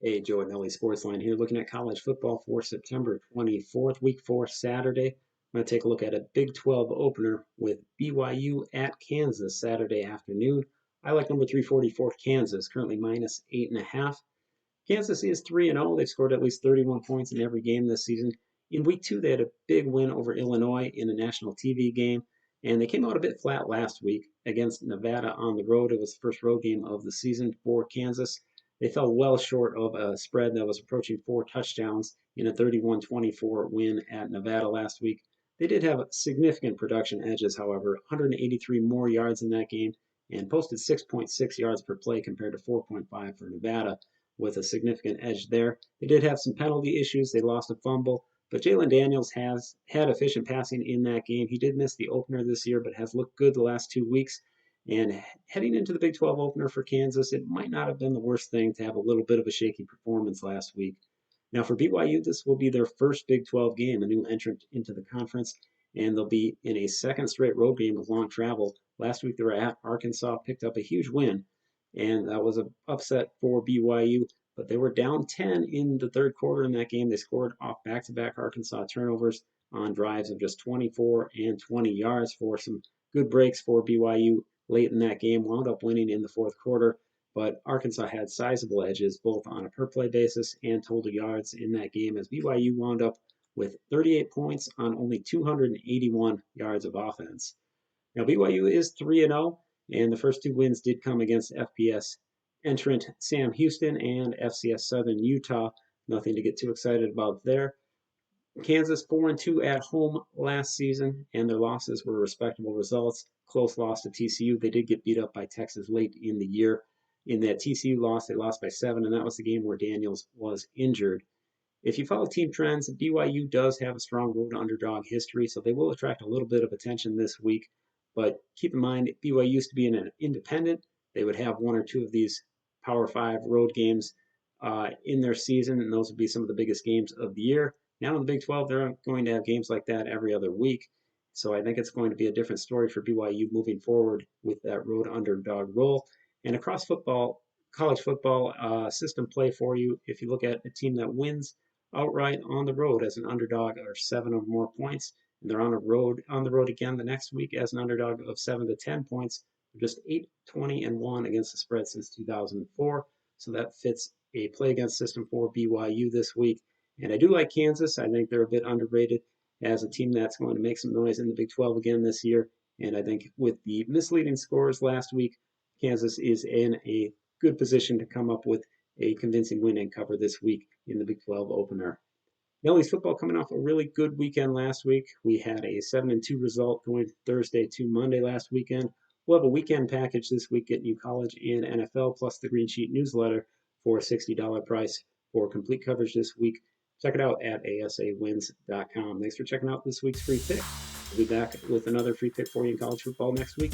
Hey, Joe at Nelly Sportsline here, looking at college football for September 24th, Week 4, Saturday. I'm going to take a look at a Big 12 opener with BYU at Kansas Saturday afternoon. I like number 344 Kansas, currently minus 8.5. Kansas is 3-0. They've scored at least 31 points in every game this season. In week 2, they had a big win over Illinois in a national TV game, and they came out a bit flat last week against Nevada on the road. It was the first road game of the season for Kansas. They fell well short of a spread that was approaching 4 touchdowns in a 31-24 win at Nevada last week. They did have significant production edges, however, 183 more yards in that game and posted 6.6 yards per play compared to 4.5 for Nevada, with a significant edge there. They did have some penalty issues. They lost a fumble, but Jalen Daniels has had efficient passing in that game. He did miss the opener this year, but has looked good the last 2 weeks. And heading into the Big 12 opener for Kansas, it might not have been the worst thing to have a little bit of a shaky performance last week. Now, for BYU, this will be their first Big 12 game, a new entrant into the conference, and they'll be in a second straight road game with long travel. Last week, they were at Arkansas, picked up a huge win, and that was an upset for BYU. But they were down 10 in the third quarter in that game. They scored off back-to-back Arkansas turnovers on drives of just 24 and 20 yards for some good breaks for BYU late in that game. Wound up winning in the fourth quarter, but Arkansas had sizable edges both on a per-play basis and total yards in that game, as BYU wound up with 38 points on only 281 yards of offense. Now, BYU is 3-0, and the first two wins did come against FBS entrant Sam Houston and FCS Southern Utah. Nothing to get too excited about there. Kansas 4-2 at home last season, and their losses were respectable results. Close loss to TCU. They did get beat up by Texas late in the year. In that TCU loss, they lost by 7, and that was the game where Daniels was injured. If you follow team trends, BYU does have a strong road underdog history, so they will attract a little bit of attention this week. But keep in mind, BYU used to be an independent. They would have one or two of these Power 5 road games in their season, and those would be some of the biggest games of the year. Now in the Big 12, they're going to have games like that every other week. So I think it's going to be a different story for BYU moving forward with that road underdog role. And across football, college football system play for you, if you look at a team that wins outright on the road as an underdog or 7 or more points, and they're on the road again the next week as an underdog of 7 to 10 points. They're just 8-20-1 against the spread since 2004. So that fits a play against system for BYU this week. And I do like Kansas. I think they're a bit underrated as a team that's going to make some noise in the Big 12 again this year. And I think with the misleading scores last week, Kansas is in a good position to come up with a convincing win and cover this week in the Big 12 opener. Nelly's football coming off a really good weekend last week. We had a 7-2 result going Thursday to Monday last weekend. We'll have a weekend package this week getting you college and NFL plus the Green Sheet newsletter for a $60 price for complete coverage this week. Check it out at ASAwins.com. Thanks for checking out this week's free pick. We'll be back with another free pick for you in college football next week.